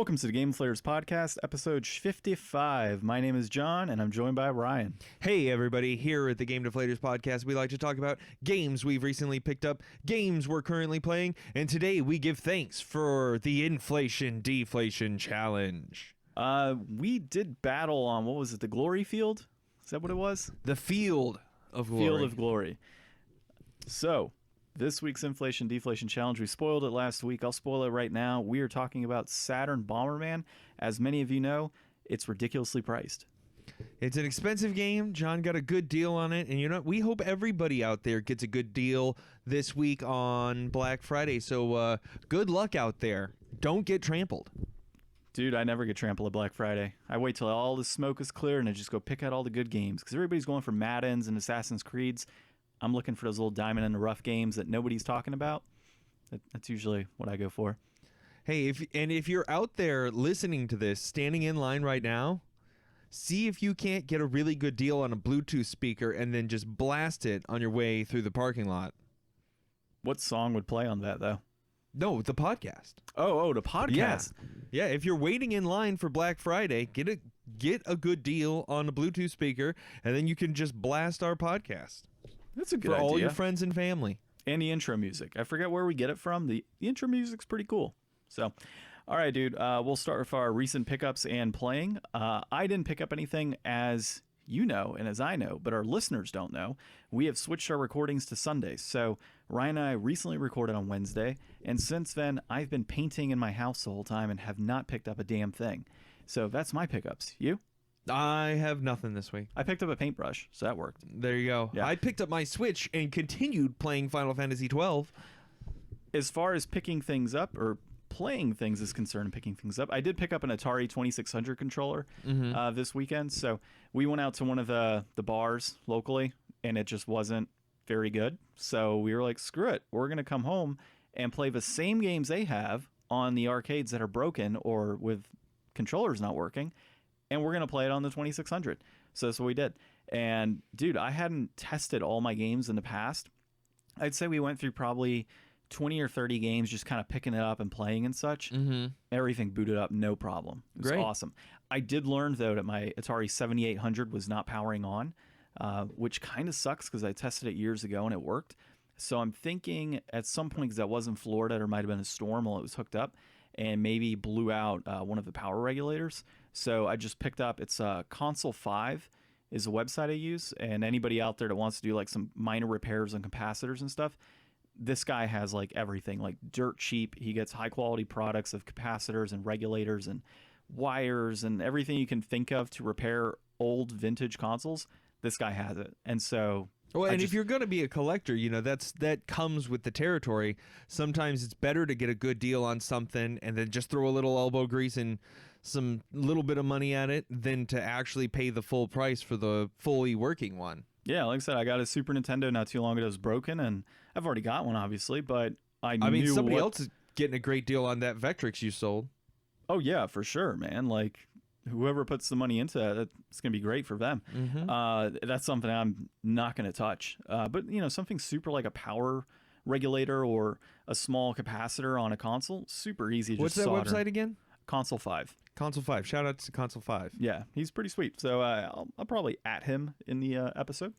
Welcome to the Game Deflators Podcast, episode 55. My name is John, and I'm joined by Ryan. Hey, everybody. Here at the Game Deflators Podcast, we like to talk about games we've recently picked up, games we're currently playing, and today we give thanks for the Inflation-Deflation Challenge. We did battle on, what was it, the Glory Field? Is that what it was? The Field of Glory. Field of Glory. So, this week's Inflation-Deflation Challenge, we spoiled it last week. I'll spoil it right now. We are talking about Saturn Bomberman. As many of you know, it's ridiculously priced. It's an expensive game. John got a good deal on it. And you know, we hope everybody out there gets a good deal this week on Black Friday. So good luck out there. Don't get trampled. Dude, I never get trampled at Black Friday. I wait till all the smoke is clear and I just go pick out all the good games. Because everybody's going for Maddens and Assassin's Creeds. I'm looking for those little diamond in the rough games that nobody's talking about. That's usually what I go for. Hey, if you're out there listening to this, standing in line right now, see if you can't get a really good deal on a Bluetooth speaker and then just blast it on your way through the parking lot. What song would play on that, though? No, the podcast. Oh, the podcast. Yeah. If you're waiting in line for Black Friday, get a good deal on a Bluetooth speaker, and then you can just blast our podcast. That's a good for idea. all your friends and family. And the intro music. I forget where we get it from. The intro music's pretty cool. So, all right, dude. We'll start with our recent pickups and playing. I didn't pick up anything, as you know and as I know, but our listeners don't know. We have switched our recordings to Sundays. So Ryan and I recently recorded on Wednesday, and since then I've been painting in my house the whole time and have not picked up a damn thing. So that's my pickups. You? I have nothing this week. I picked up a paintbrush, so that worked. There you go. Yeah. I picked up my Switch and continued playing Final Fantasy 12. As far as picking things up, or playing things is concerned and picking things up, I did pick up an Atari 2600 controller this weekend. So we went out to one of the bars locally, and it just wasn't very good. So we were like, screw it. We're going to come home and play the same games they have on the arcades that are broken or with controllers not working. And we're going to play it on the 2600. So that's what we did. And, dude, I hadn't tested all my games in the past. I'd say we went through probably 20 or 30 games, just kind of picking it up and playing and such. Everything booted up, no problem. It was awesome. I did learn, though, that my Atari 7800 was not powering on, which kind of sucks because I tested it years ago and it worked. So I'm thinking at some point, because that was in Florida, there might have been a storm while it was hooked up, and maybe blew out one of the power regulators. So I just picked up, it's Console 5 is the website I use, and anybody out there that wants to do like some minor repairs on capacitors and stuff, this guy has like everything, like dirt cheap. He gets high quality products of capacitors and regulators and wires and everything you can think of to repair old vintage consoles. This guy has it. And so... Well, and if you're going to be a collector, you know, that comes with the territory. Sometimes it's better to get a good deal on something and then just throw a little elbow grease and some little bit of money at it than to actually pay the full price for the fully working one. Yeah, like I said, I got a Super Nintendo not too long ago. It was broken, and I've already got one, obviously, but I mean, somebody else is getting a great deal on that Vectrix you sold. Oh, yeah, for sure, man. Like... whoever puts the money into that, it's going to be great for them. That's something I'm not going to touch. But, you know, something super like a power regulator or a small capacitor on a console, super easy to What's just solder. What's that website again? Console 5. Console 5. Shout out to Console 5. Yeah, he's pretty sweet. So I'll probably at him in the episode.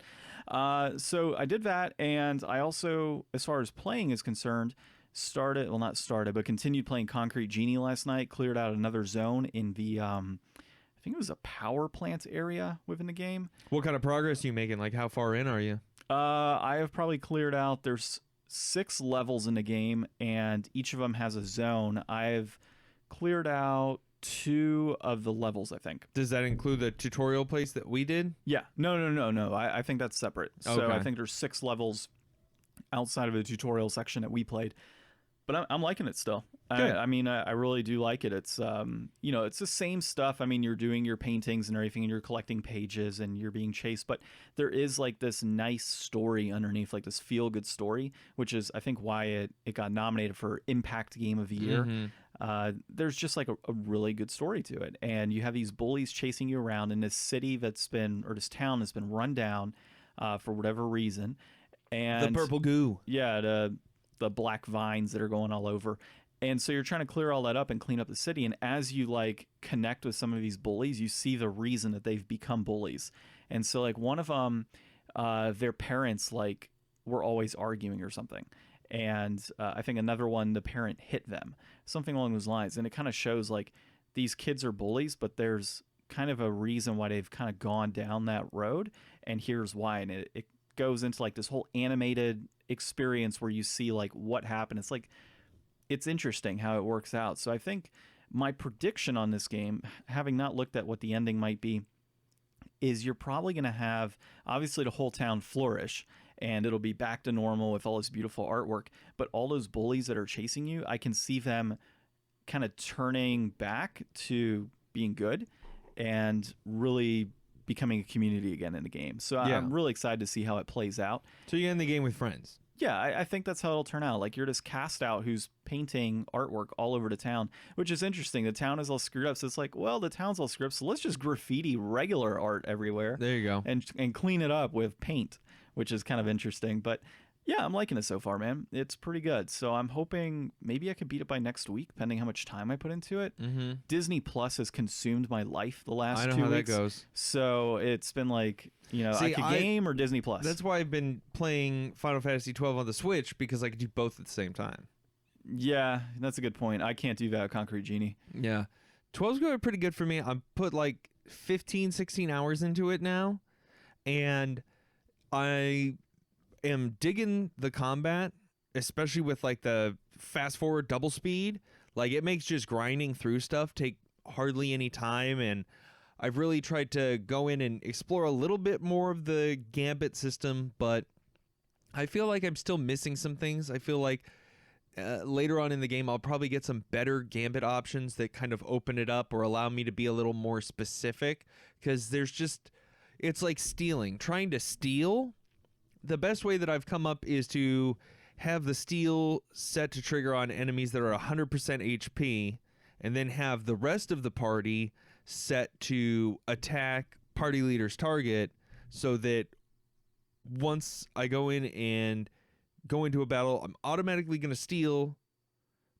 So I did that, and I also, as far as playing is concerned, continued playing Concrete Genie last night, cleared out another zone in the, I think it was a power plant area within the game. What kind of progress are you making? Like, how far in are you? I have probably cleared out, there's 6 levels in the game, and each of them has a zone. I've cleared out 2 of the levels, I think. Does that include the tutorial place that we did? Yeah. No. I think that's separate. So okay. I think there's 6 levels outside of the tutorial section that we played. But I'm liking it still. I mean, I really do like it. It's, you know, it's the same stuff. I mean, you're doing your paintings and everything, and you're collecting pages, and you're being chased. But there is like this nice story underneath, like this feel-good story, which is, I think, why it got nominated for Impact Game of the Year. There's just like a really good story to it. And you have these bullies chasing you around in this city this town that's been run down for whatever reason. And the purple goo. Yeah, the black vines that are going all over. And so you're trying to clear all that up and clean up the city. And as you like connect with some of these bullies, you see the reason that they've become bullies. And so like one of them, their parents like were always arguing or something. And I think another one, the parent hit them, something along those lines. And it kind of shows like these kids are bullies, but there's kind of a reason why they've kind of gone down that road. And here's why. And it goes into like this whole animated experience where you see like what happened. It's like, it's interesting how it works out. So I think my prediction on this game, having not looked at what the ending might be, is you're probably going to have, obviously, the whole town flourish, and it'll be back to normal with all this beautiful artwork. But all those bullies that are chasing you, I can see them kind of turning back to being good and really becoming a community again in the game. So Yeah. I'm really excited to see how it plays out. So you end the game with friends. Yeah, I think that's how it'll turn out. Like, you're this cast out who's painting artwork all over the town, which is interesting. The town is all screwed up, so it's like, well, the town's all screwed up, so let's just graffiti regular art everywhere. There you go. And clean it up with paint, which is kind of interesting. But yeah, I'm liking it so far, man. It's pretty good. So I'm hoping maybe I could beat it by next week, depending how much time I put into it. Mm-hmm. Disney Plus has consumed my life the last 2 weeks. I know how that goes. So it's been like, I could game or Disney Plus. That's why I've been playing Final Fantasy 12 on the Switch, because I could do both at the same time. Yeah, that's a good point. I can't do that with Concrete Genie. Yeah. 12's going pretty good for me. I've put like 15, 16 hours into it now, and I am digging the combat, especially with like the fast forward double speed. Like, it makes just grinding through stuff take hardly any time, and I've really tried to go in and explore a little bit more of the gambit system, but I feel like I'm still missing some things. I feel like later on in the game, I'll probably get some better gambit options that kind of open it up or allow me to be a little more specific, because it's like stealing. Trying to steal, the best way that I've come up is to have the steal set to trigger on enemies that are 100% HP, and then have the rest of the party set to attack party leader's target, so that once I go in and go into a battle, I'm automatically going to steal,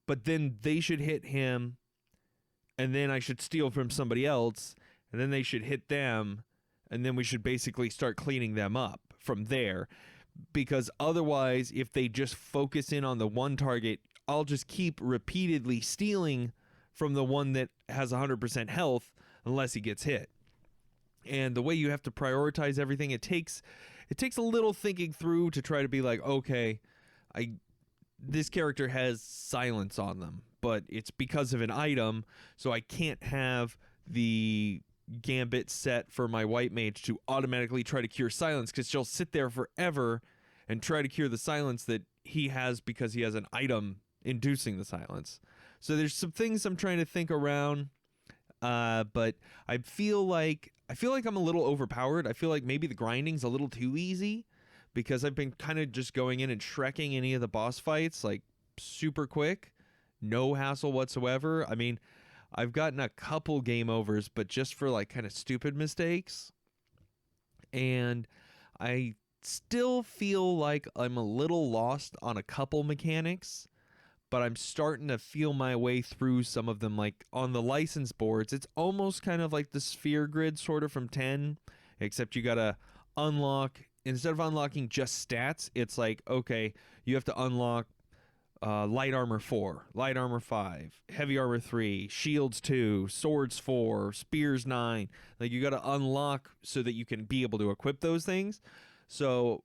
but then they should hit him, and then I should steal from somebody else, and then they should hit them, and then we should basically start cleaning them up from there. Because otherwise, if they just focus in on the one target, I'll just keep repeatedly stealing from the one that has 100% health unless he gets hit. And the way you have to prioritize everything, it takes a little thinking through to try to be like, okay, this character has silence on them, but it's because of an item, so I can't have the gambit set for my white mage to automatically try to cure silence, because she'll sit there forever and try to cure the silence that he has because he has an item inducing the silence. So there's some things I'm trying to think around, but I feel like I'm a little overpowered. I feel like maybe the grinding's a little too easy, because I've been kind of just going in and shrekking any of the boss fights like super quick, no hassle whatsoever. I mean, I've gotten a couple game overs, but just for like kind of stupid mistakes. And I still feel like I'm a little lost on a couple mechanics, but I'm starting to feel my way through some of them. Like on the license boards, it's almost kind of like the sphere grid sort of from 10, except you got to unlock, instead of unlocking just stats, it's like, okay, you have to unlock light armor 4, light armor 5, heavy armor 3, shields 2, swords 4, spears 9. Like, you got to unlock so that you can be able to equip those things. So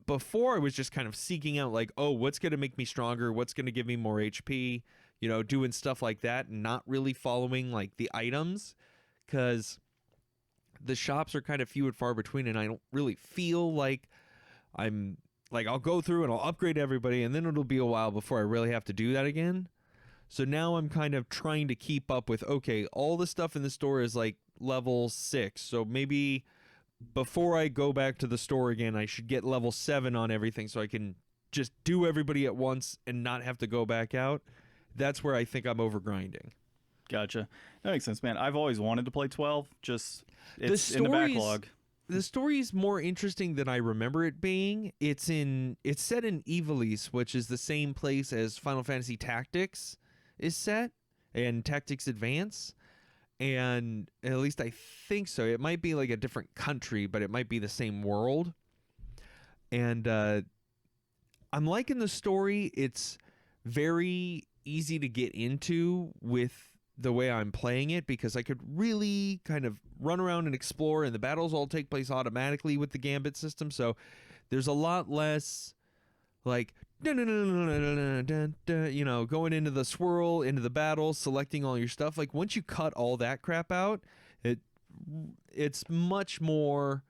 before, I was just kind of seeking out like, oh, what's going to make me stronger? What's going to give me more HP? Doing stuff like that, and not really following like the items, because the shops are kind of few and far between, and I don't really feel like I'll go through and I'll upgrade everybody, and then it'll be a while before I really have to do that again. So now I'm kind of trying to keep up with, okay, all the stuff in the store is like level 6. So maybe before I go back to the store again, I should get level 7 on everything so I can just do everybody at once and not have to go back out. That's where I think I'm overgrinding. Gotcha. That makes sense, man. I've always wanted to play 12. Just, it's in the backlog. The story is more interesting than I remember it being. It's set in Ivalice, which is the same place as Final Fantasy Tactics, is set, and Tactics Advance. And at least I think so. It might be like a different country, but it might be the same world. And I'm liking the story. It's very easy to get into with the way I'm playing it, because I could really kind of run around and explore, and the battles all take place automatically with the Gambit system. So there's a lot less like going into the swirl, into the battle, selecting all your stuff. Like once you cut all that crap out, it's much more.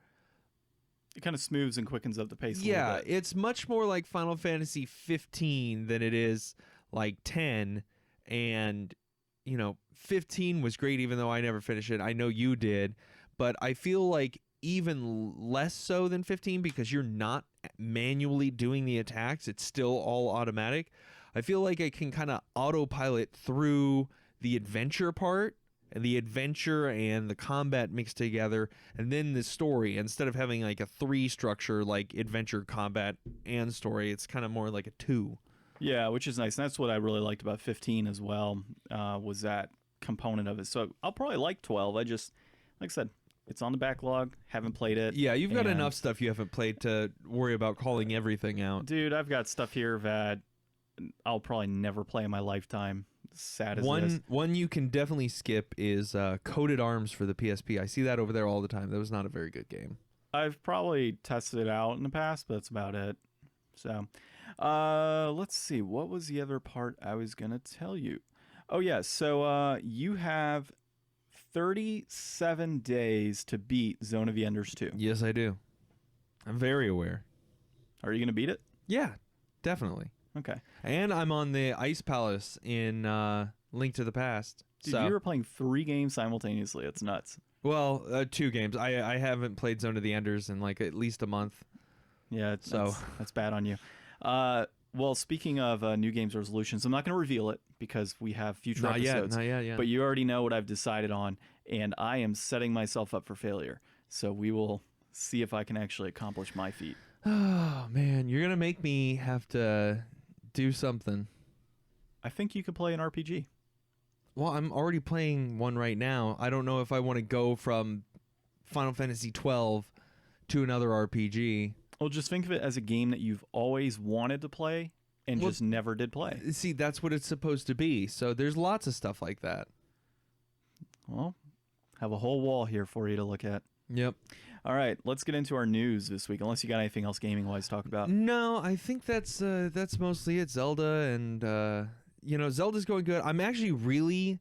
It kind of smooths and quickens up the pace. Yeah, a little bit. it's much more like Final Fantasy 15 than it is like 10. And 15 was great, even though I never finished it. I know you did, but I feel like even less so than 15, because you're not manually doing the attacks. It's still all automatic. I feel like I can kind of autopilot through the adventure part, and the adventure and the combat mixed together, and then the story. Instead of having like a 3 structure, like adventure, combat, and story, it's kind of more like a 2. Yeah, which is nice. And that's what I really liked about 15 as well, was that component of it. So I'll probably like 12. I just, like I said, it's on the backlog. Haven't played it. Yeah, you've got enough stuff you haven't played to worry about calling everything out. Dude, I've got stuff here that I'll probably never play in my lifetime. Sad as it is. One you can definitely skip is Coded Arms for the PSP. I see that over there all the time. That was not a very good game. I've probably tested it out in the past, but that's about it. So, let's see. What was the other part I was going to tell you? Oh, yeah. So, you have 37 days to beat Zone of the Enders 2. Yes, I do. I'm very aware. Are you going to beat it? Yeah, definitely. Okay. And I'm on the Ice Palace in Link to the Past. Dude, so, you were playing 3 games simultaneously. It's nuts. Well, 2 games. I haven't played Zone of the Enders in like at least a month. Yeah, that's bad on you. Well, speaking of New Games resolutions, I'm not going to reveal it because we have future episodes. Not yet. But you already know what I've decided on, and I am setting myself up for failure. So we will see if I can actually accomplish my feat. Oh, man. You're going to make me have to do something. I think you could play an RPG. Well, I'm already playing one right now. I don't know if I want to go from Final Fantasy 12 to another RPG. Well, just think of it as a game that you've always wanted to play and just never did play. See, that's what it's supposed to be. So there's lots of stuff like that. Well, have a whole wall here for you to look at. Yep. All right, let's get into our news this week, unless you got anything else gaming-wise to talk about. No, I think that's mostly it. Zelda and, Zelda's going good. I'm actually really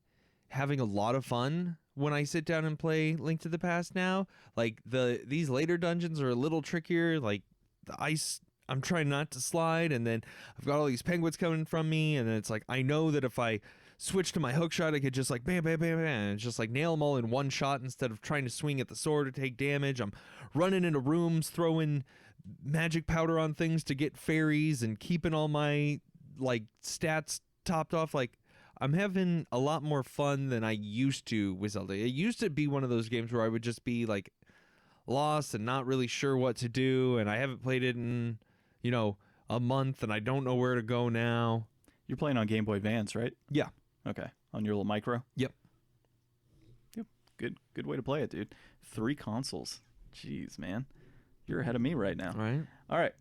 having a lot of fun when I sit down and play Link to the Past now. Like, these later dungeons are a little trickier. Like, the ice, I'm trying not to slide, and then I've got all these penguins coming from me, and then it's like, I know that if I switch to my hook shot, I could just like bam, bam, bam, bam, and just like nail them all in one shot instead of trying to swing at the sword to take damage. I'm running into rooms, throwing magic powder on things to get fairies, and keeping all my like stats topped off. Like, I'm having a lot more fun than I used to with Zelda. It used to be one of those games where I would just be like lost and not really sure what to do, and I haven't played it in, a month, and I don't know where to go now. You're playing on Game Boy Advance, right? Yeah. Okay. On your little micro? Yep. Good way to play it, dude. 3 consoles. Jeez, man. You're ahead of me right now. All right.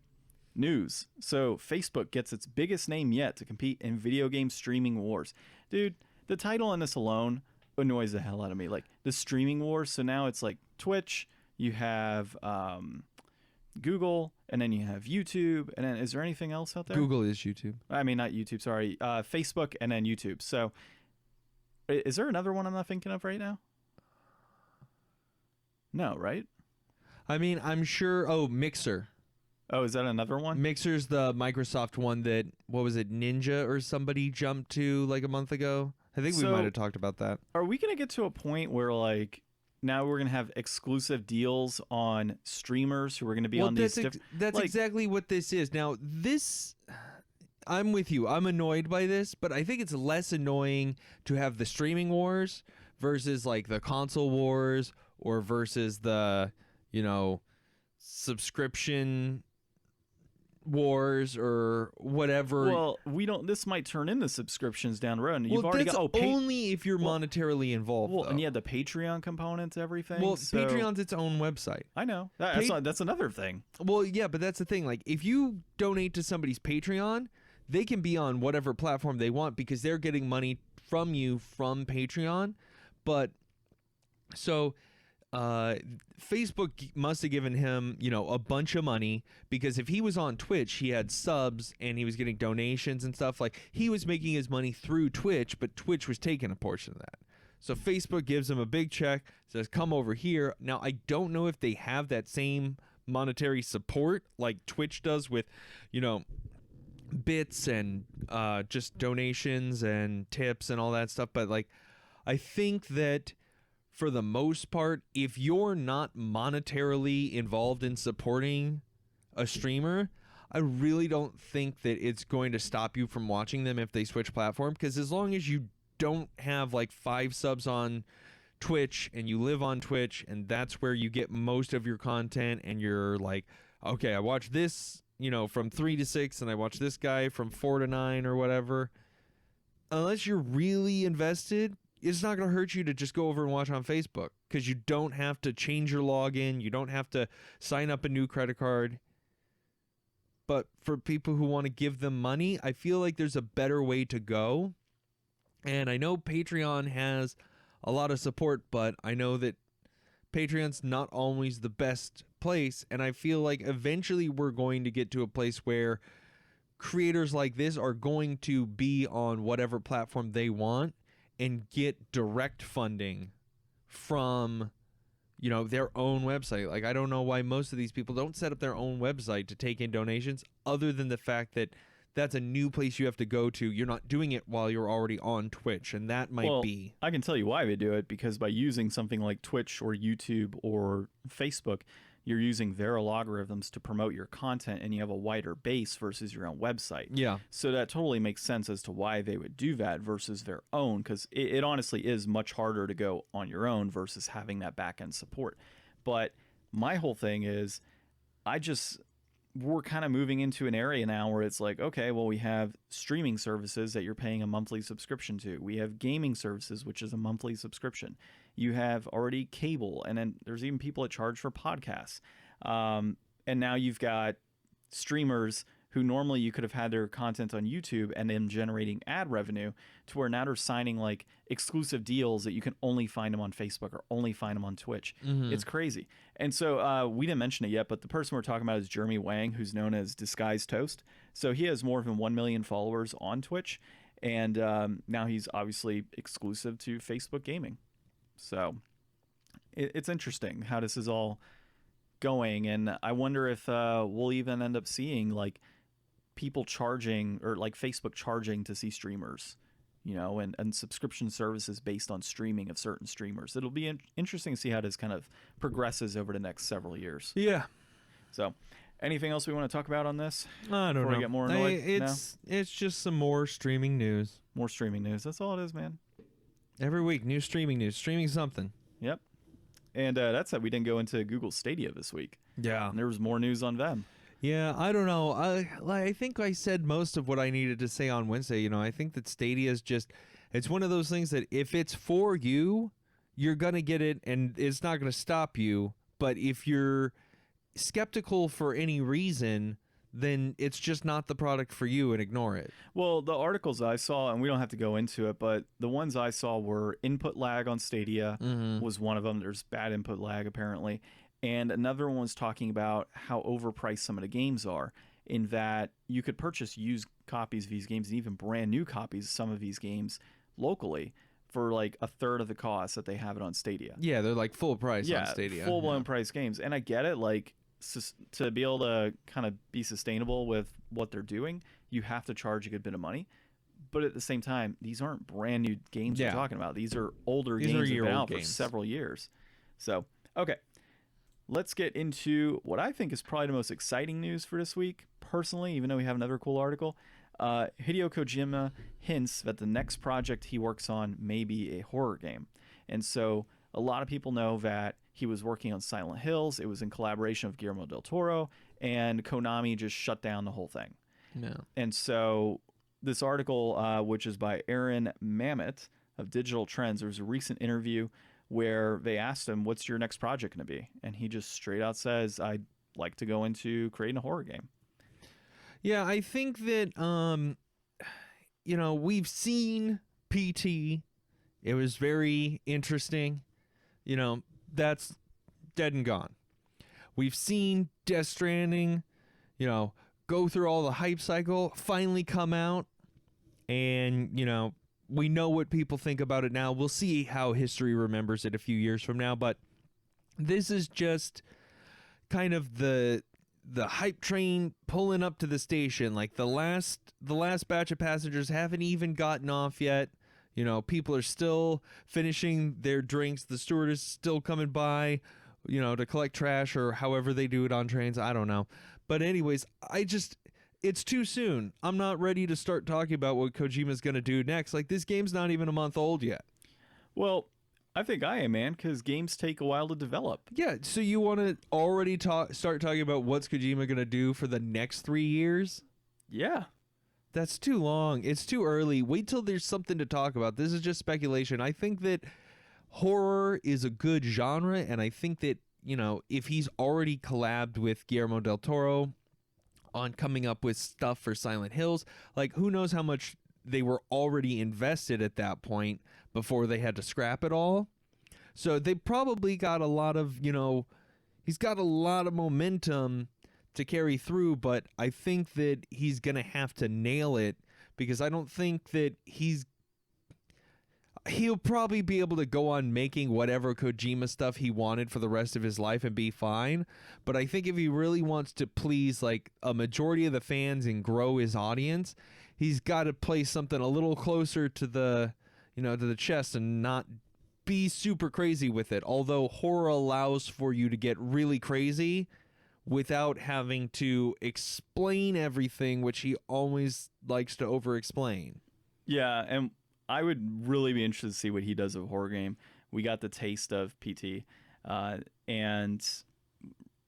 News. So Facebook gets its biggest name yet to compete in video game streaming wars. Dude, the title on this alone annoys the hell out of me. Like, the streaming wars. So now it's like Twitch, you have Google, and then you have YouTube, and then is there anything else out there? Google is YouTube. I mean, not YouTube, sorry. Facebook and then YouTube. So is there another one I'm not thinking of right now? No, right? I mean, I'm sure. Oh, Mixer. Oh, is that another one? Mixer's the Microsoft one that, what was it, Ninja or somebody jumped to like a month ago? I think we might have talked about that. Are we going to get to a point where, like, now we're going to have exclusive deals on streamers who are going to be on these... That's like, exactly what this is. Now, this... I'm with you. I'm annoyed by this, but I think it's less annoying to have the streaming wars versus, like, the console wars or versus the, subscription Wars or whatever. Well, we don't. This might turn into subscriptions down the road. And Well, you've already that's got only if you're monetarily involved. Well, though. and you have the Patreon component to everything. Well, so, Patreon's its own website. I know that's another thing. Well, yeah, but that's the thing. Like, if you donate to somebody's Patreon, they can be on whatever platform they want because they're getting money from you from Patreon. But so Facebook must have given him, a bunch of money because if he was on Twitch, he had subs and he was getting donations and stuff. Like, he was making his money through Twitch, but Twitch was taking a portion of that. So Facebook gives him a big check, says, come over here. Now, I don't know if they have that same monetary support like Twitch does with, bits and just donations and tips and all that stuff. But, like, I think that for the most part, if you're not monetarily involved in supporting a streamer, I really don't think that it's going to stop you from watching them if they switch platform. Because as long as you don't have like 5 subs on Twitch and you live on Twitch and that's where you get most of your content and you're like, okay, I watch this, from 3 to 6 and I watch this guy from 4 to 9 or whatever. Unless you're really invested, it's not going to hurt you to just go over and watch on Facebook because you don't have to change your login. You don't have to sign up a new credit card. But for people who want to give them money, I feel like there's a better way to go. And I know Patreon has a lot of support, but I know that Patreon's not always the best place. And I feel like eventually we're going to get to a place where creators like this are going to be on whatever platform they want and get direct funding from, their own website. Like, I don't know why most of these people don't set up their own website to take in donations, other than the fact that that's a new place you have to go to. You're not doing it while you're already on Twitch, and that might be. I can tell you why they do it, because by using something like Twitch or YouTube or Facebook, you're using their algorithms to promote your content and you have a wider base versus your own website. Yeah. So that totally makes sense as to why they would do that versus their own, because it honestly is much harder to go on your own versus having that back-end support. But my whole thing is we're kind of moving into an area now where it's like, okay, well, we have streaming services that you're paying a monthly subscription to. We have gaming services, which is a monthly subscription. You have already cable, and then there's even people that charge for podcasts. And now you've got streamers who normally you could have had their content on YouTube and then generating ad revenue, to where now they're signing like exclusive deals that you can only find them on Facebook or only find them on Twitch. Mm-hmm. It's crazy. And so we didn't mention it yet, but the person we're talking about is Jeremy Wang, who's known as Disguised Toast. So he has more than 1 million followers on Twitch, and now he's obviously exclusive to Facebook Gaming. So it's interesting how this is all going, and I wonder if we'll even end up seeing like people charging, or like Facebook charging to see streamers, and subscription services based on streaming of certain streamers. It'll be interesting to see how this kind of progresses over the next several years. Yeah. So, anything else we want to talk about on this? I don't know. Before we get more annoyed? It's just some more streaming news. More streaming news. That's all it is, man. Every week, new streaming news. Streaming something. Yep. And that said, we didn't go into Google Stadia this week. Yeah. And there was more news on them. Yeah, I don't know. I think I said most of what I needed to say on Wednesday. I think that Stadia is just, it's one of those things that if it's for you, you're going to get it and it's not going to stop you. But if you're skeptical for any reason, then it's just not the product for you and ignore it. Well, the articles I saw, and we don't have to go into it, but the ones I saw were input lag on Stadia was one of them. There's bad input lag apparently. And another one was talking about how overpriced some of the games are, in that you could purchase used copies of these games and even brand new copies of some of these games locally for like a third of the cost that they have it on Stadia. Yeah, they're like full price on Stadia. Full-blown price games. And I get it, like to be able to kind of be sustainable with what they're doing, you have to charge a good bit of money. But at the same time, these aren't brand new games we're talking about. These are older games that have been out for several years. So, okay. Let's get into what I think is probably the most exciting news for this week, personally, even though we have another cool article. Hideo Kojima hints that the next project he works on may be a horror game. And so a lot of people know that he was working on Silent Hills. It was in collaboration with Guillermo del Toro. and Konami just shut down the whole thing. No. And so this article, which is by Aaron Mamet of Digital Trends, there was a recent interview where they asked him, what's your next project going to be? And he just straight out says, I'd like to go into creating a horror game. Yeah, I think that, we've seen PT. It was very interesting. That's dead and gone. We've seen Death Stranding, go through all the hype cycle, finally come out, and, we know what people think about it now. We'll see how history remembers it a few years from now, but this is just kind of the hype train pulling up to the station. Like the last batch of passengers haven't even gotten off yet. People are still finishing their drinks. The steward is still coming by, to collect trash or however they do it on trains. I don't know. But anyways, it's too soon. I'm not ready to start talking about what Kojima's going to do next. Like, this game's not even a month old yet. Well, I think I am, man, because games take a while to develop. Yeah, so you want to already start talking about what's Kojima going to do for the next 3 years? Yeah. That's too long. It's too early. Wait till there's something to talk about. This is just speculation. I think that horror is a good genre, and I think that, if he's already collabed with Guillermo del Toro on coming up with stuff for Silent Hills, like, who knows how much they were already invested at that point before they had to scrap it all. So they probably got a lot of, he's got a lot of momentum to carry through, but I think that he's going to have to nail it, because I don't think that he'll probably be able to go on making whatever Kojima stuff he wanted for the rest of his life and be fine. But I think if he really wants to please like a majority of the fans and grow his audience, he's got to play something a little closer to the, to the chest and not be super crazy with it. Although horror allows for you to get really crazy without having to explain everything, which he always likes to over-explain. Yeah, and I would really be interested to see what he does with a horror game. We got the taste of PT, and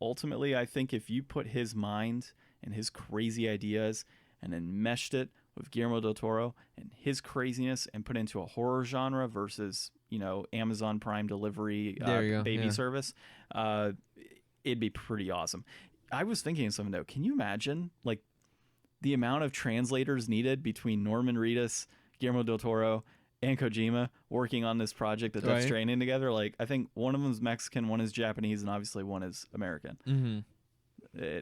ultimately, I think if you put his mind and his crazy ideas and then meshed it with Guillermo del Toro and his craziness and put it into a horror genre versus, Amazon Prime delivery baby service, it'd be pretty awesome. I was thinking of something, though. Can you imagine, like, the amount of translators needed between Norman Reedus, Guillermo del Toro, and Kojima working on this project of Death Stranding together? Like, I think one of them is Mexican, one is Japanese, and obviously one is American. Mm-hmm.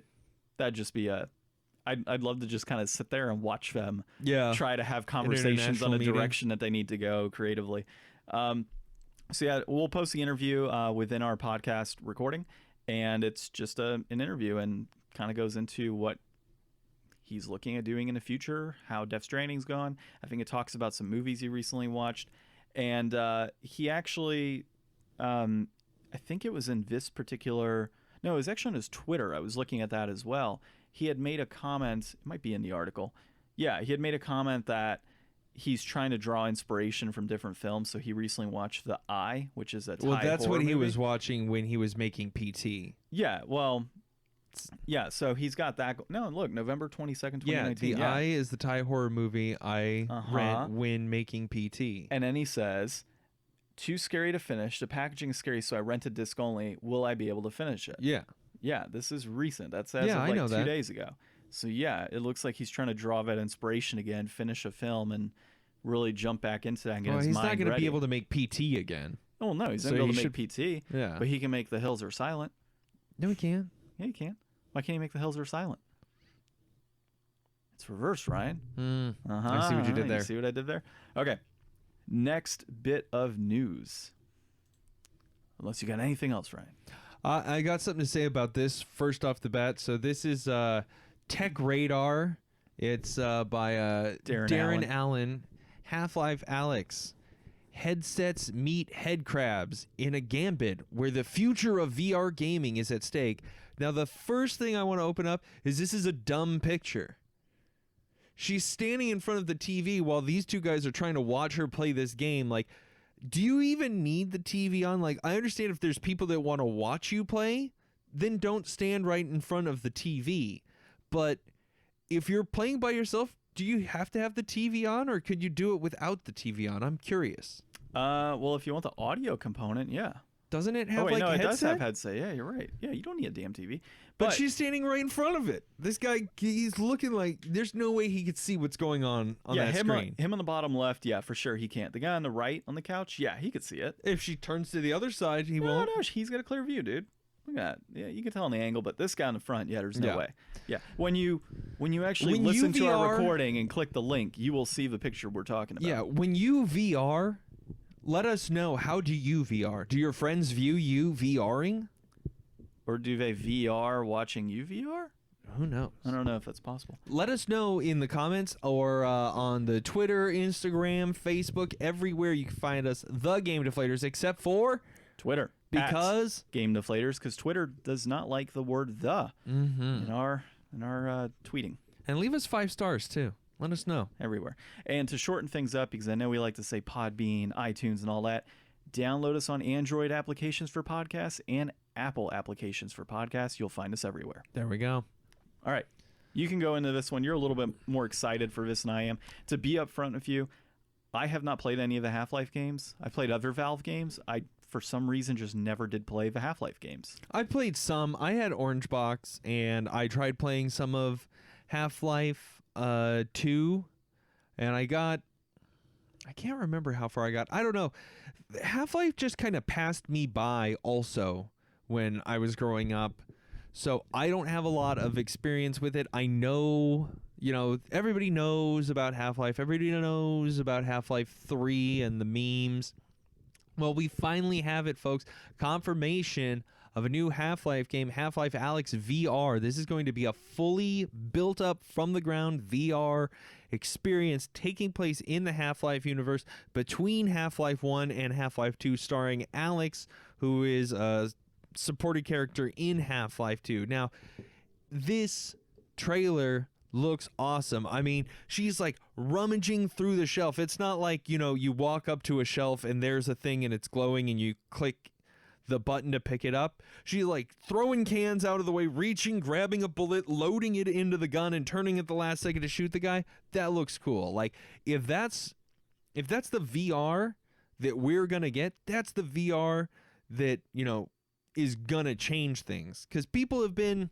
That'd just be I'd love to just kind of sit there and watch them try to have conversations on a direction that they need to go creatively. So yeah, we'll post the interview within our podcast recording, and it's just an interview and kind of goes into what he's looking at doing in the future, how Death Stranding's gone. I think it talks about some movies he recently watched. And he actually, I think it was in this particular, no, it was actually on his Twitter. I was looking at that as well. He had made a comment, it might be in the article. Yeah, he had made a comment that he's trying to draw inspiration from different films. So he recently watched The Eye, which is a Thai Well, that's what he movie. was watching when he was making PT. Yeah, well... Yeah, so he's got that. No, look, November 22nd, 2019. Yeah, The Eye is the Thai horror movie I rent when making PT. And then he says, too scary to finish. The packaging is scary, so I rented disc only. Will I be able to finish it? Yeah. Yeah, this is recent. That's as of I know 2 days ago. So yeah, it looks like he's trying to draw that inspiration again, finish a film, and really jump back into that and get his he's mind not going to ready. be able to make PT again. Oh, no, he's not going to be able to make PT. Yeah. But he can make The Hills Are Silent. No, he can. Yeah, he can. Why can't he make The Hills Are Silent? It's reversed, Ryan. I see what you did there. You see what I did there? Okay. Next bit of news. Unless you got anything else, Ryan. I got something to say about this first off the bat. So this is Tech Radar. It's by Darren Allen. Half-Life Alyx. Headsets meet head crabs in a gambit where the future of VR gaming is at stake. Now, the first thing I want to open up is this is a dumb picture. She's standing in front of the TV while these two guys are trying to watch her play this game. Like, do you even need the TV on? Like, I understand if there's people that want to watch you play, then don't stand right in front of the TV. But if you're playing by yourself, do you have to have the TV on, or could you do it without the TV on? I'm curious. Well, if you want the audio component, yeah. Doesn't it have no, a headset? It does have headset. Yeah, you're right. Yeah, you don't need a damn TV. But she's standing right in front of it. This guy, he's looking like there's no way he could see what's going on that screen. Him on the bottom left, yeah, for sure he can't. The guy on the right on the couch, yeah, he could see it. If she turns to the other side, he won't. No, he's got a clear view, dude. Look at that. Yeah, you can tell on the angle, but this guy in the front, yeah, there's no way. Yeah, when you actually listen to our recording and click the link, you will see the picture we're talking about. Yeah, when you VR, let us know, how do you VR? Do your friends view you VRing? Or do they VR watching you VR? Who knows? I don't know if that's possible. Let us know in the comments or on the Twitter, Instagram, Facebook, everywhere you can find us, the Game Deflators, except for Twitter. Because Game Deflators, because Twitter does not like the word "the" in our tweeting. And leave us 5 stars too. Let us know everywhere. And to shorten things up, because I know we like to say Podbean, iTunes, and all that, download us on Android applications for podcasts and Apple applications for podcasts. You'll find us everywhere. There we go. All right, you can go into this one. You're a little bit more excited for this than I am. To be upfront with you, I have not played any of the Half-Life games. I played other Valve games. I, for some reason, just never did play the Half-Life games. I played some. I had Orange Box, and I tried playing some of Half-Life 2, and I can't remember how far I got. I don't know. Half-Life just kind of passed me by also when I was growing up, so I don't have a lot of experience with it. I know, everybody knows about Half-Life. Everybody knows about Half-Life 3 and the memes. Well, we finally have it, folks. Confirmation of a new Half-Life game, Half-Life Alyx VR. This is going to be a fully built up from the ground VR experience taking place in the Half-Life universe between Half-Life 1 and Half-Life 2, starring Alyx, who is a supported character in Half-Life 2. Now, this trailer looks awesome. I mean, she's like rummaging through the shelf. It's not like, you walk up to a shelf and there's a thing and it's glowing and you click the button to pick it up. She's like throwing cans out of the way, reaching, grabbing a bullet, loading it into the gun and turning at the last second to shoot the guy. That looks cool. Like, if that's the VR that we're going to get, that's the VR that, is going to change things. Because people have been,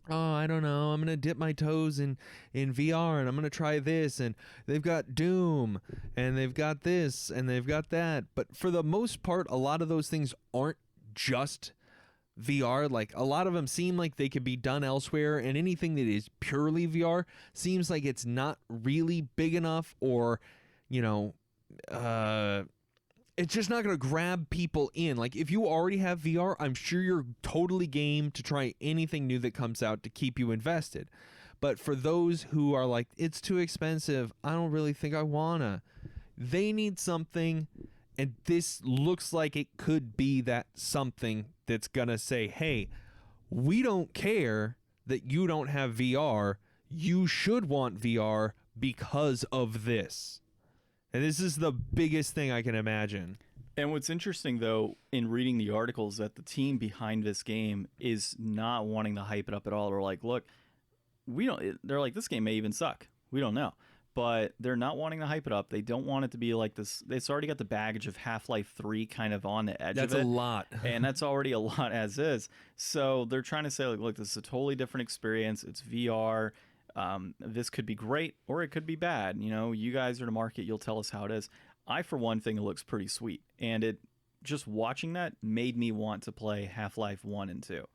I don't know, I'm going to dip my toes in VR and I'm going to try this, and they've got Doom and they've got this and they've got that. But for the most part, a lot of those things aren't just VR. Like, a lot of them seem like they could be done elsewhere, and anything that is purely VR seems like it's not really big enough, or, it's just not going to grab people in. Like, if you already have VR, I'm sure you're totally game to try anything new that comes out to keep you invested. But for those who are like, it's too expensive, I don't really think I wanna, they need something, and this looks like it could be that something that's gonna say, hey, we don't care that you don't have VR, you should want VR because of this. And this is the biggest thing I can imagine. And what's interesting, though, in reading the articles, that the team behind this game is not wanting to hype it up at all. They're like, look, they're like, this game may even suck. We don't know. But they're not wanting to hype it up. They don't want it to be like this. It's already got the baggage of Half-Life 3 kind of on the edge of it. That's a lot. And that's already a lot as is. So they're trying to say, like, look, this is a totally different experience. It's VR. This could be great or it could be bad. You guys are the market. You'll tell us how it is. I, for one thing, it looks pretty sweet. And just watching that made me want to play Half-Life 1 and 2.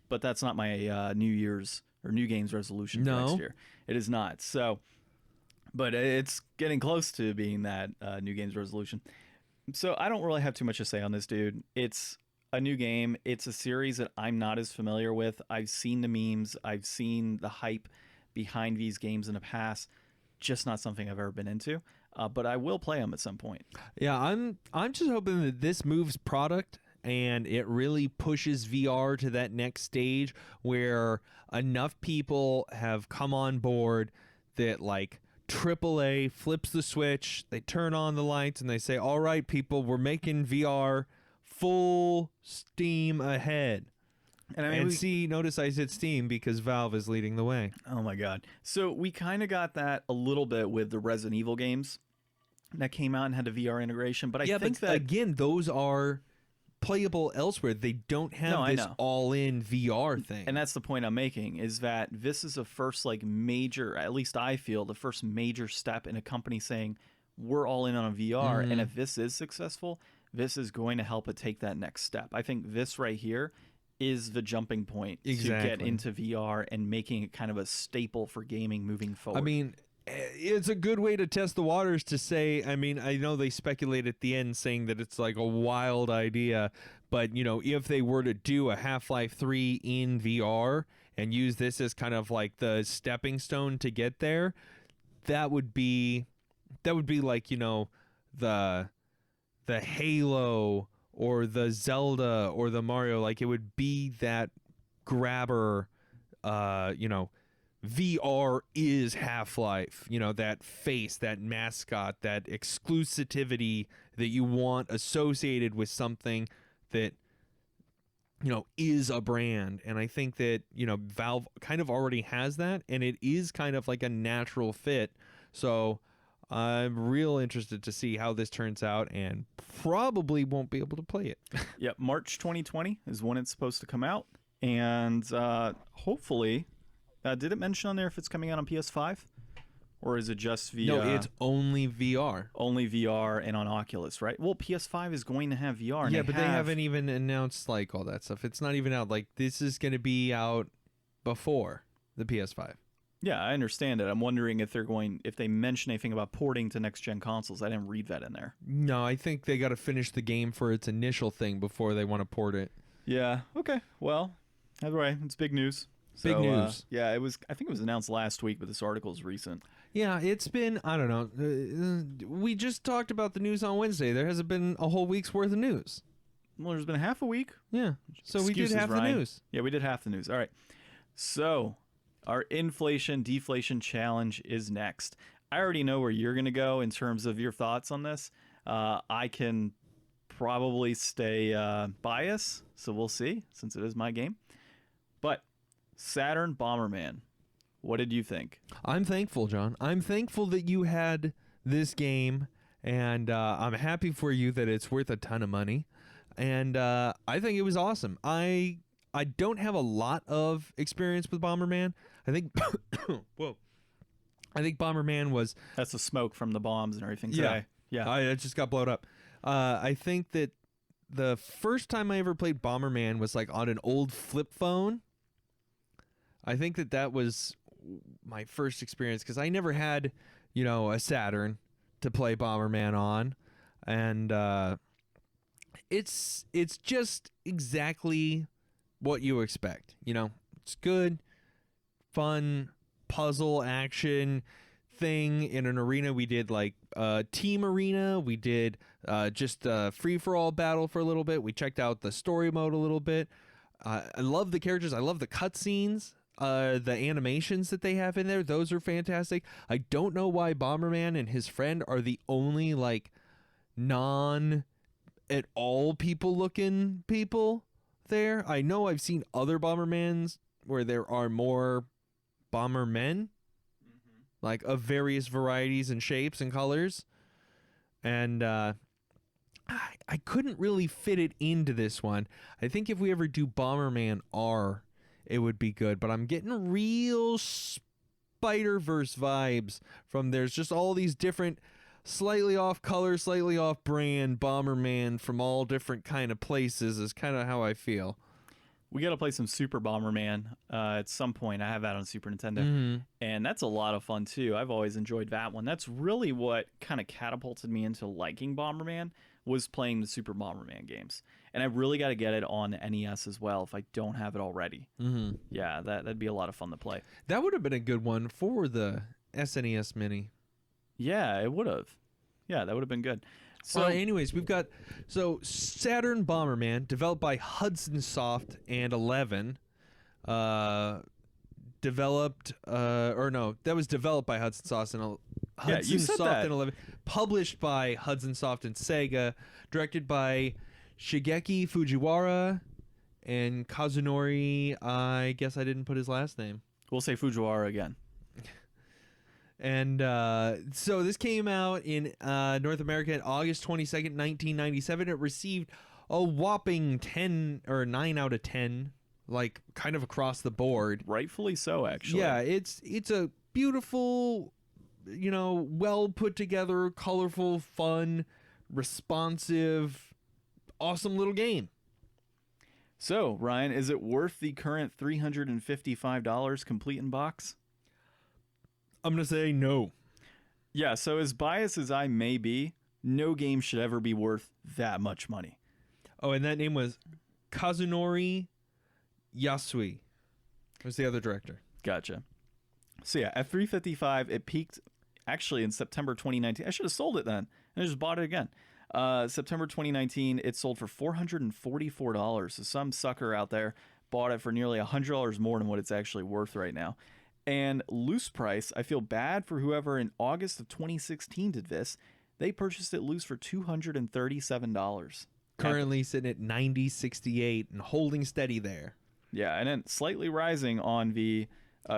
But that's not my New Year's or New Games resolution for next year. It is not. So, but it's getting close to being that New Games resolution. So I don't really have too much to say on this, dude. It's a new game. It's a series that I'm not as familiar with. I've seen the memes. I've seen the hype behind these games in the past. Just not something I've ever been into. But I will play them at some point. Yeah, I'm just hoping that this moves product and it really pushes VR to that next stage where enough people have come on board that, like, AAA flips the switch, they turn on the lights, and they say, all right, people, we're making VR full steam ahead. And I mean, notice I said Steam because Valve is leading the way. Oh my god. So we kind of got that a little bit with the Resident Evil games that came out and had a VR integration, but I think that again, those are playable elsewhere. They don't have this all-in VR thing. And that's the point I'm making, is that this is the first major, at least I feel, the first major step in a company saying we're all in on VR, and if this is successful, this is going to help it take that next step. I think this right here is the jumping point to get into VR and making it kind of a staple for gaming moving forward. I mean, it's a good way to test the waters to say, I mean, I know they speculate at the end saying that it's like a wild idea, but, you know, if they were to do a Half-Life 3 in VR and use this as kind of like the stepping stone to get there, that would be like, you know, the Halo or the Zelda or the Mario, like it would be that grabber, you know, VR is Half-Life, you know, that face, that mascot, that exclusivity that you want associated with something that, you know, is a brand. And I think that, you know, Valve kind of already has that, and it is kind of like a natural fit. So I'm real interested to see how this turns out, and probably won't be able to play it. Yep, March 2020 is when it's supposed to come out, and hopefully, did it mention on there if it's coming out on PS5, or is it just via? No, it's only VR. Only VR and on Oculus, right? Well, PS5 is going to have VR. And yeah, but they haven't even announced like all that stuff. It's not even out. Like this is going to be out before the PS5. Yeah, I understand it. I'm wondering if they mention anything about porting to next-gen consoles. I didn't read that in there. No, I think they got to finish the game for its initial thing before they want to port it. Yeah, okay. Well, either way, it's big news. Big news. Yeah, it was. I think it was announced last week, but this article is recent. Yeah, it's been, I don't know. We just talked about the news on Wednesday. There hasn't been a whole week's worth of news. Well, there's been half a week. Yeah, so we did half the news. Yeah, we did half the news. All right. So our inflation deflation challenge is next. I already know where you're going to go in terms of your thoughts on this. I can probably stay biased, so we'll see, since it is my game. But Saturn Bomberman, what did you think? I'm thankful, John. I'm thankful that you had this game, and I'm happy for you that it's worth a ton of money. And I think it was awesome. I don't have a lot of experience with Bomberman. I think I think Bomberman was... That's the smoke from the bombs and everything today. Yeah. I just got blown up. I think that the first time I ever played Bomberman was like on an old flip phone. I think that was my first experience because I never had, you know, a Saturn to play Bomberman on. And it's just exactly what you expect. You know, it's good, fun, puzzle action thing in an arena. We did like team arena. We did just a free-for-all battle for a little bit. We checked out the story mode a little bit. I love the characters. I love the cutscenes. The animations that they have in there, those are fantastic. I don't know why Bomberman and his friend are the only like non at all people looking people there. I know I've seen other Bombermans where there are more Bombermen, like of various varieties and shapes and colors, and I couldn't really fit it into this one. I think if we ever do Bomberman R, it would be good, but I'm getting real Spider-Verse vibes from there's just all these different slightly off color, slightly off brand Bomberman from all different kind of places is kind of how I feel. We got to play some Super Bomberman at some point. I have that on Super Nintendo, and that's a lot of fun too. I've always enjoyed that one. That's really what kind of catapulted me into liking Bomberman, was playing the Super Bomberman games. And I really got to get it on NES as well if I don't have it already. Yeah, that'd be a lot of fun to play. That would have been a good one for the SNES Mini. Yeah, it would have. Yeah, that would have been good. So, anyways, we've got Saturn Bomberman, developed by Hudson Soft and 11. Developed by Hudson Soft and and 11. Published by Hudson Soft and Sega. Directed by Shigeki Fujiwara And Kazunori, I guess I didn't put his last name. We'll say Fujiwara again. And so this came out in North America on August 22nd, 1997. It received a whopping 10 or 9 out of 10, like kind of across the board. Rightfully so, actually. Yeah, it's a beautiful, well put together, colorful, fun, responsive, awesome little game. So, Ryan, is it worth the current $355 complete in box? I'm going to say no. Yeah, so as biased as I may be, no game should ever be worth that much money. Oh, and that name was Kazunori Yasui. Who's the other director? Gotcha. So yeah, at $355, it peaked actually in September 2019. I should have sold it then, and I just bought it again. September 2019, it sold for $444. So some sucker out there bought it for nearly $100 more than what it's actually worth right now. And loose price, I feel bad for whoever in August of 2016 did this. They purchased it loose for $237. Currently sitting at $90.68 and holding steady there. Yeah, and then slightly rising on the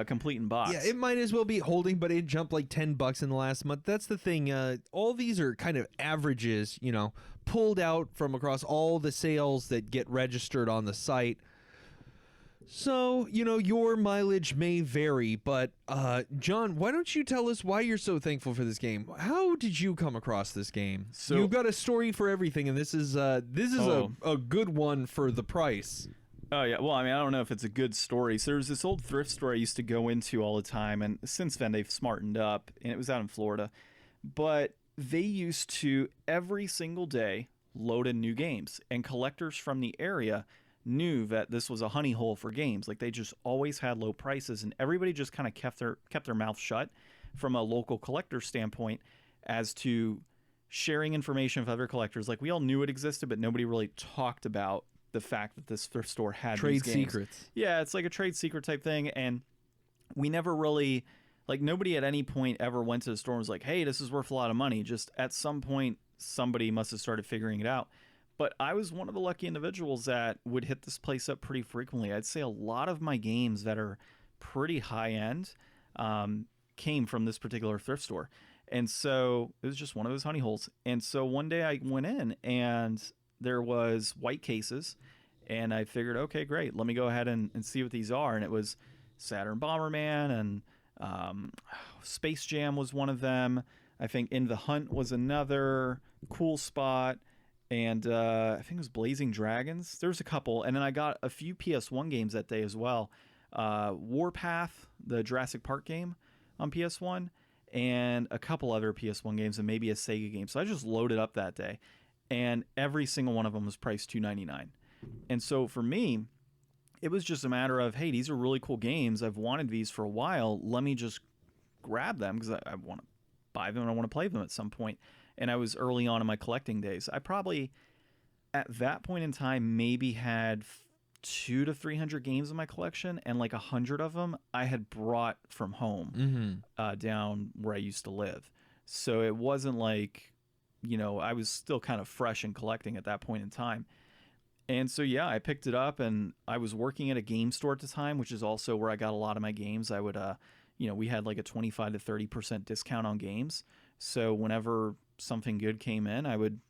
complete in box. Yeah, it might as well be holding, but it jumped like $10 in the last month. That's the thing. All these are kind of averages, pulled out from across all the sales that get registered on the site. So, your mileage may vary, but John, why don't you tell us why you're so thankful for this game? How did you come across this game? So, you've got a story for everything, and this is a good one for the price. Oh, yeah. Well, I mean, I don't know if it's a good story. So there's this old thrift store I used to go into all the time, and since then they've smartened up, and it was out in Florida. But they used to, every single day, load in new games, and collectors from the area knew that this was a honey hole for games. Like, they just always had low prices, and everybody just kind of kept their mouth shut from a local collector standpoint as to sharing information with other collectors. Like, we all knew it existed, but nobody really talked about the fact that this thrift store had trade these games. Secrets. Yeah, it's like a trade secret type thing, and we never really, like, nobody at any point ever went to the store and was like, hey, this is worth a lot of money. Just at some point, somebody must have started figuring it out. But I was one of the lucky individuals that would hit this place up pretty frequently. I'd say a lot of my games that are pretty high-end came from this particular thrift store. And so it was just one of those honey holes. And so one day I went in, and there was white cases, and I figured, okay, great, let me go ahead and see what these are. And it was Saturn Bomberman, and Space Jam was one of them. I think In the Hunt was another. Cool Spot. And I think it was Blazing Dragons. There's a couple. And then I got a few PS1 games that day as well. Warpath, the Jurassic Park game on PS1, and a couple other PS1 games, and maybe a Sega game. So I just loaded up that day, and every single one of them was priced $299. And so for me, it was just a matter of, hey, these are really cool games. I've wanted these for a while. Let me just grab them because I want to buy them and I want to play them at some point. And I was early on in my collecting days. I probably, at that point in time, maybe had 200 to 300 games in my collection, and like 100 of them I had brought from home down where I used to live. So it wasn't like, I was still kind of fresh in collecting at that point in time. And so, yeah, I picked it up, and I was working at a game store at the time, which is also where I got a lot of my games. I would, we had like a 25 to 30% discount on games. So whenever something good came in, I would,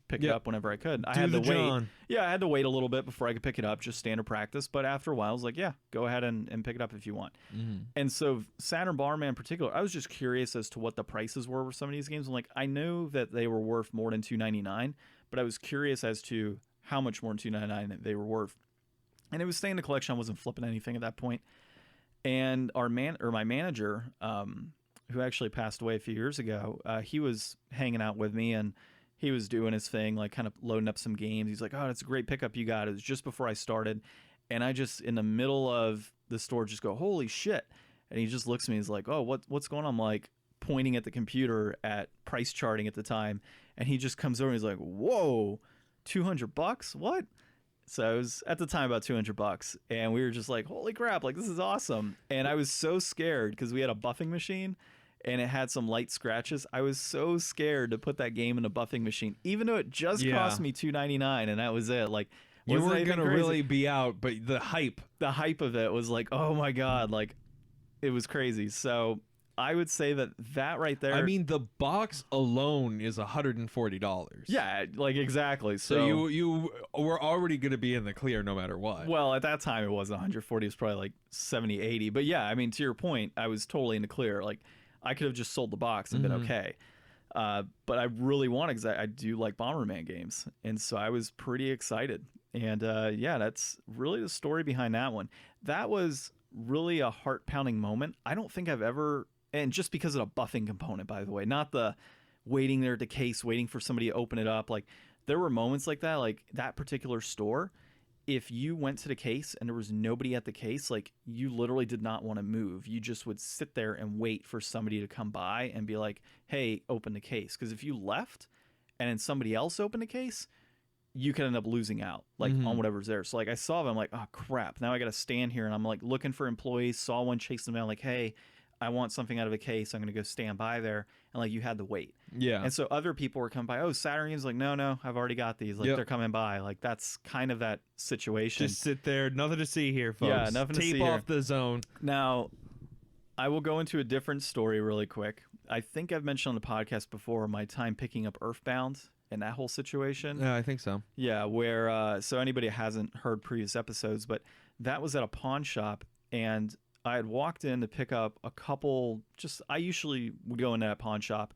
pick it up whenever I could. I had to wait. Yeah, I had to wait a little bit before I could pick it up, just standard practice. But after a while, I was like, yeah, go ahead and pick it up if you want. And so Saturn Bomberman in particular, I was just curious as to what the prices were for some of these games. I'm like, I know that they were worth more than $299, but I was curious as to how much more than $299 they were worth. And it was staying in the collection. I wasn't flipping anything at that point. And my manager, who actually passed away a few years ago, he was hanging out with me, and he was doing his thing, like kind of loading up some games. He's like, oh, that's a great pickup you got. It was just before I started. And I just, in the middle of the store, just go, holy shit. And he just looks at me. He's like, oh, what's going on? I'm like pointing at the computer at price charting at the time. And he just comes over and he's like, whoa, $200? What? So it was at the time about $200, and we were just like, holy crap, like this is awesome. And I was so scared because we had a buffing machine, and it had some light scratches. I was so scared to put that game in a buffing machine, even though it just cost me $299, and that was it. Like, You Wasn't weren't anything gonna crazy. really be out, but the hype. The hype of it was like, oh my god, like it was crazy. So I would say that right there. I mean, the box alone is $140. yeah, like exactly. So you were already gonna be in the clear no matter what. Well, at that time it wasn't 140. It was probably like 70, 80. But yeah, I mean, to your point, I was totally in the clear. Like I could have just sold the box and been okay. But I really want because I do like Bomberman games, and so I was pretty excited. And yeah, that's really the story behind that one. That was really a heart-pounding moment. I don't think I've ever, and just because of the buffing component, by the way, not the waiting there at the case, waiting for somebody to open it up. Like there were moments like that particular store. If you went to the case and there was nobody at the case, like you literally did not want to move. You just would sit there and wait for somebody to come by and be like, hey, open the case. Because if you left and then somebody else opened the case, you could end up losing out like on whatever's there. So like I saw them, I'm like, oh crap, now I got to stand here and I'm like looking for employees, saw one, chased them down, like, hey, I want something out of a case. I'm going to go stand by there. And like you had to wait. Yeah. And so other people were coming by. Oh, Saturn Games, like, no, I've already got these. Like they're coming by. Like that's kind of that situation. Just sit there. Nothing to see here, folks. Yeah, nothing to see Tape off here. the zone. Now, I will go into a different story really quick. I think I've mentioned on the podcast before my time picking up Earthbound and that whole situation. Yeah, I think so. Yeah, where so anybody hasn't heard previous episodes, but that was at a pawn shop, and I had walked in to pick up a couple. I usually would go into that pawn shop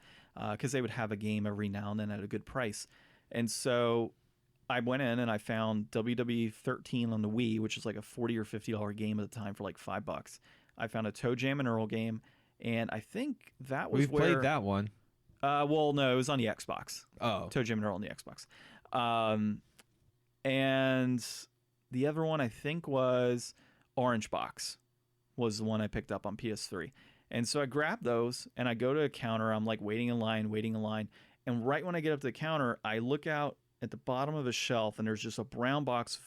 because they would have a game every now and then at a good price, and so I went in and I found WWE 13 on the Wii, which is like a $40 or $50 game at the time for like $5. I found a Toe Jam and Earl game, and I think that was We've played that one. Well, no, it was on the Xbox. Oh. Toe Jam and Earl on the Xbox. And the other one I think was Orange Box was the one I picked up on PS3. And so I grabbed those and I go to a counter. I'm like waiting in line. And right when I get up to the counter, I look out at the bottom of a shelf and there's just a brown box,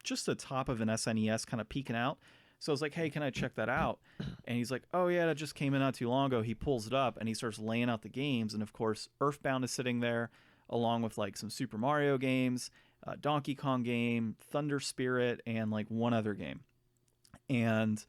just the top of an SNES kind of peeking out. So I was like, hey, can I check that out? And he's like, oh, yeah, that just came in not too long ago. He pulls it up and he starts laying out the games. And, of course, Earthbound is sitting there along with, like, some Super Mario games, Donkey Kong game, Thunder Spirit, and, like, one other game. And,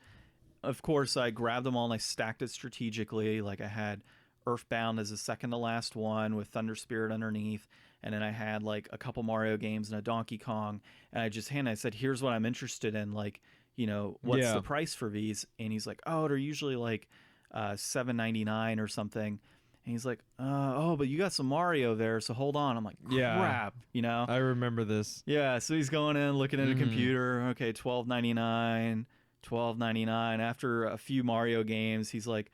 of course, I grabbed them all and I stacked it strategically. Like, I had Earthbound as the second to last one with Thunder Spirit underneath. And then I had, like, a couple Mario games and a Donkey Kong. And I said, here's what I'm interested in, like, you know, what's the price for these? And he's like, oh, they're usually like $7.99 or something. And he's like, oh, but you got some Mario there, so hold on. I'm like, crap, you know? I remember this. Yeah, so he's going in, looking at a computer. Okay, $12.99, $12.99. After a few Mario games, he's like,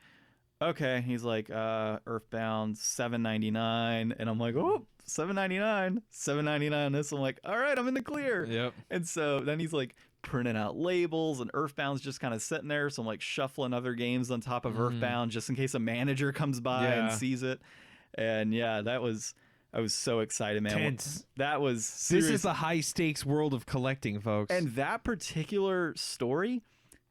okay. He's like, Earthbound, $7.99. And I'm like, oh, $7.99, $7.99 this. I'm like, all right, I'm in the clear. Yep. And so then he's like printing out labels, and Earthbound's just kind of sitting there. So I'm like shuffling other games on top of Earthbound just in case a manager comes by and sees it. And yeah, I was so excited, man. Tense. That was This is the high stakes world of collecting, folks. And that particular story,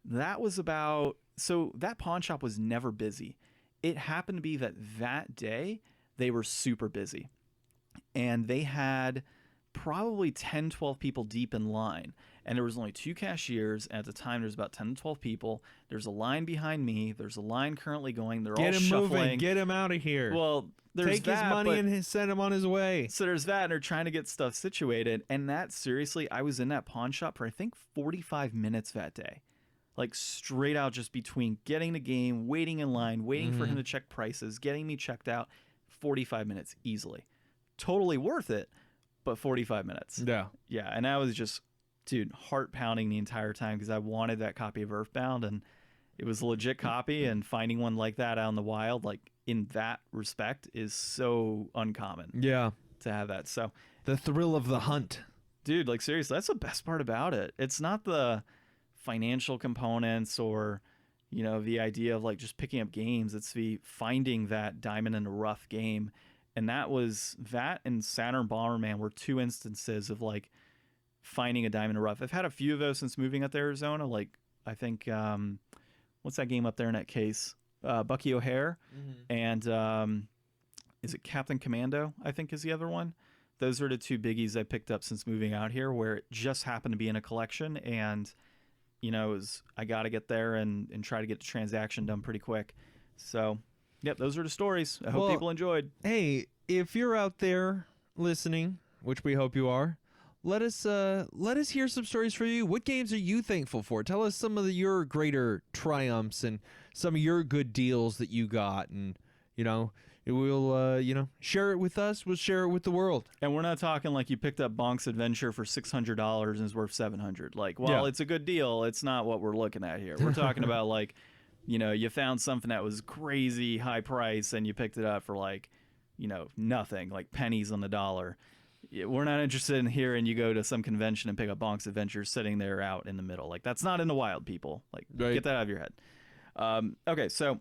that was about, so that pawn shop was never busy. It happened to be that day they were super busy. And they had probably 10, 12 people deep in line. And there was only 2 cashiers. At the time, there's about 10 to 12 people. There's a line behind me. There's a line currently going. They're all shuffling. Moving. Get him out of here. Well, there's Take his money and send him on his way. So there's that, and they're trying to get stuff situated. And that, seriously, I was in that pawn shop for, I think, 45 minutes that day. Like, straight out just between getting the game, waiting in line, waiting for him to check prices, getting me checked out. 45 minutes easily. Totally worth it, but 45 minutes. Yeah. Yeah, and I was just, dude, heart pounding the entire time because I wanted that copy of Earthbound, and it was a legit copy, and finding one like that out in the wild, like in that respect, is so uncommon. Yeah. To have that. So the thrill of the hunt. Dude, like seriously, that's the best part about it. It's not the financial components or, you know, the idea of like just picking up games. It's the finding that diamond in the rough game. And that and Saturn Bomberman were 2 instances of like finding a diamond in the rough. I've had a few of those since moving up to Arizona. Like I think, what's that game up there in that case? Bucky O'Hare. And is it Captain Commando, I think is the other one. those are the two biggies I picked up since moving out here, where it just happened to be in a collection, and I got to get there and try to get the transaction done pretty quick. So, yep, those are the stories. I hope people enjoyed. Hey, if you're out there listening, which we hope you are, let us hear some stories for you. What games are you thankful for? Tell us some of your greater triumphs and some of your good deals that you got, and we'll share it with us. We'll share it with the world. And we're not talking like you picked up Bonk's Adventure for $600 and is worth $700. Like, it's a good deal, it's not what we're looking at here. We're talking about like, you found something that was crazy high price and you picked it up for like, nothing, like pennies on the dollar. We're not interested in hearing you go to some convention and pick up Bonk's Adventure sitting there out in the middle. Like, that's not in the wild, people. Like, Get that out of your head. Okay, so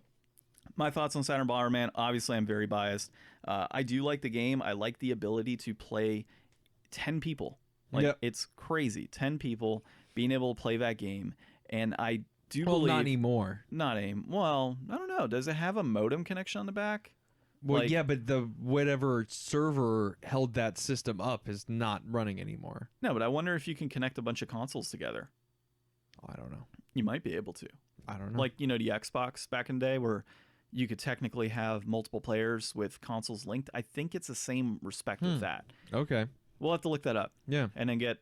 my thoughts on Saturn Bomberman. Obviously, I'm very biased. I do like the game. I like the ability to play 10 people. It's crazy. 10 people being able to play that game. And I do believe... not anymore. Not anymore. Well, I don't know. Does it have a modem connection on the back? Well, yeah, but the whatever server held that system up is not running anymore. No, but I wonder if you can connect a bunch of consoles together. I don't know. You might be able to. I don't know. Like, the Xbox back in the day where you could technically have multiple players with consoles linked. I think it's the same respect with that. Okay. We'll have to look that up. Yeah. And then get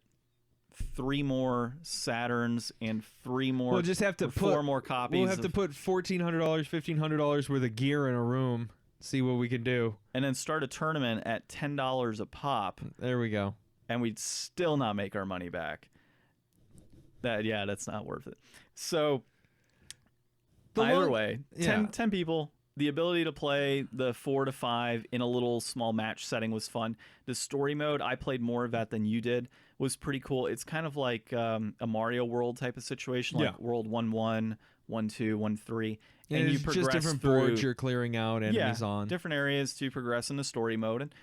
3 more Saturns and 3 more. We'll just have to put 4 more copies. We'll have to put $1,400, $1,500 worth of gear in a room. See what we can do. And then start a tournament at $10 a pop. There we go. And we'd still not make our money back. That's not worth it. So either way, 10 people, the ability to play the 4 to 5 in a little small match setting was fun. The story mode, I played more of that than you did, was pretty cool. It's kind of like a Mario World type of situation, like World 1-1, 1-2, 1-3. And you progress just different through boards you're clearing out, enemies on. Different areas to progress in the story mode. And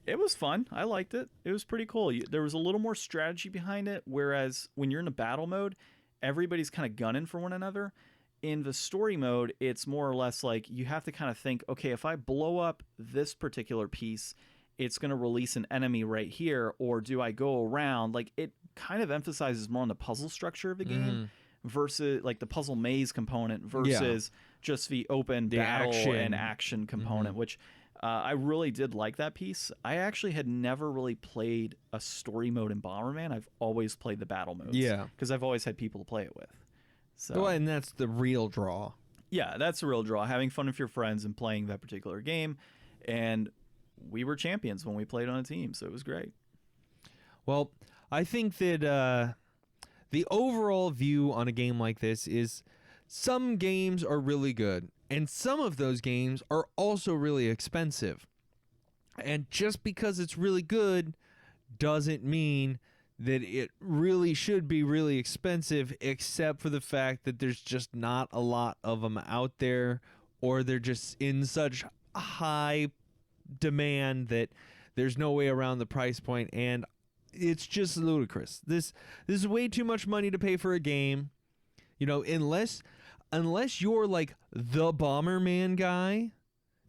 it was fun. I liked it. It was pretty cool. There was a little more strategy behind it, whereas when you're in a battle mode, everybody's kind of gunning for one another. In the story mode, it's more or less like you have to kind of think, okay, if I blow up this particular piece, it's going to release an enemy right here, or do I go around? Like, it kind of emphasizes more on the puzzle structure of the game versus like the puzzle maze component versus just the open battle and action component, which I really did like that piece. I actually had never really played a story mode in Bomberman. I've always played the battle modes. Yeah. Because I've always had people to play it with. So, well, and that's the real draw. Yeah, that's the real draw. Having fun with your friends and playing that particular game. And we were champions when we played on a team, so it was great. Well, I think that the overall view on a game like this is some games are really good, and some of those games are also really expensive. And just because it's really good doesn't mean that it really should be really expensive, except for the fact that there's just not a lot of them out there, or they're just in such high demand that there's no way around the price point, and it's just ludicrous. This is way too much money to pay for a game, unless you're like the Bomberman guy,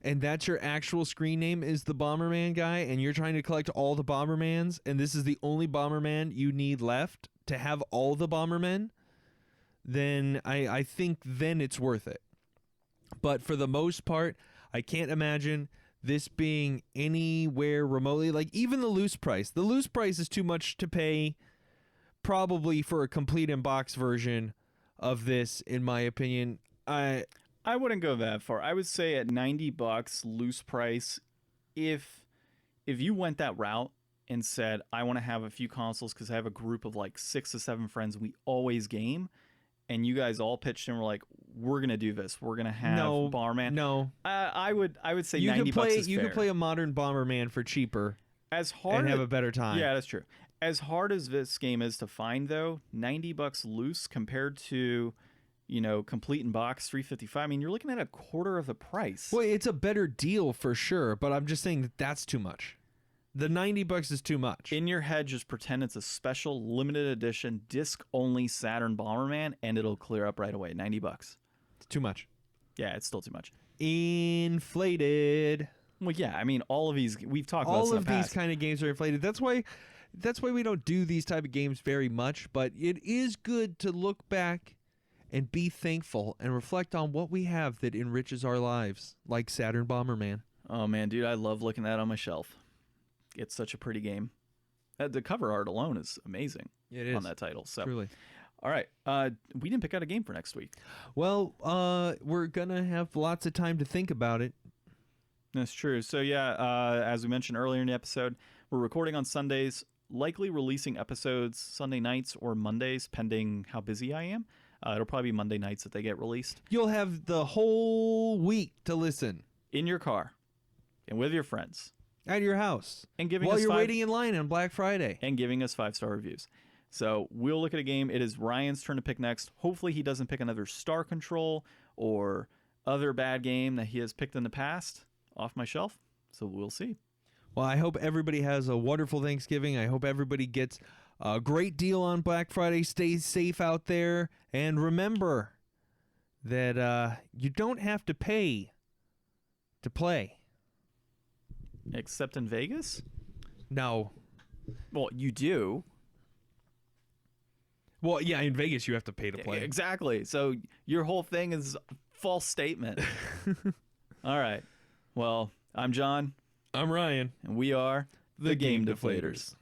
and that's your actual screen name is the Bomberman guy, and you're trying to collect all the Bombermans, and this is the only Bomberman you need left to have all the Bombermen, then I think then it's worth it. But for the most part, I can't imagine this being anywhere remotely, like even the loose price. The loose price is too much to pay probably for a complete in-box version of this, in my opinion. I wouldn't go that far. I would say at $90 loose price, if you went that route and said, I want to have a few consoles because I have a group of like 6 to 7 friends, we always game, and you guys all pitched in, we're like, we're gonna do this. We're gonna have Bomberman. No, I would say you $90 is fair. You could play a modern Bomberman for cheaper, and have a better time. Yeah, that's true. As hard as this game is to find, though, $90 loose compared to, complete in box $355. I mean, you're looking at a quarter of the price. Well, it's a better deal for sure, but I'm just saying that's too much. The $90 is too much. In your head, just pretend it's a special limited edition disc-only Saturn Bomberman, and it'll clear up right away. $90. It's too much. Yeah, it's still too much. Inflated. Well, yeah, I mean, all of these we've talked about. All this in of the these past. kind of games are inflated. That's why we don't do these type of games very much. But it is good to look back and be thankful and reflect on what we have that enriches our lives, like Saturn Bomberman. Oh man, dude, I love looking at that on my shelf. It's such a pretty game. The cover art alone is amazing. It is on that title. So, truly. all right, we didn't pick out a game for next week. Well, we're gonna have lots of time to think about it. That's true. So yeah, as we mentioned earlier in the episode, we're recording on Sundays, likely releasing episodes Sunday nights or Mondays, pending how busy I am. It'll probably be Monday nights that they get released. You'll have the whole week to listen In your car and with your friends. at your house And giving while us you're waiting in line on Black Friday. And giving us 5-star reviews. So we'll look at a game. It is Ryan's turn to pick next. Hopefully he doesn't pick another Star Control or other bad game that he has picked in the past off my shelf. So we'll see. Well, I hope everybody has a wonderful Thanksgiving. I hope everybody gets a great deal on Black Friday. Stay safe out there. And remember that you don't have to pay to play. Except in Vegas? No. Well, you do. Well, yeah, in Vegas you have to pay to play. Exactly. So your whole thing is a false statement. All right. Well, I'm John. I'm Ryan. And we are the Game Deflators.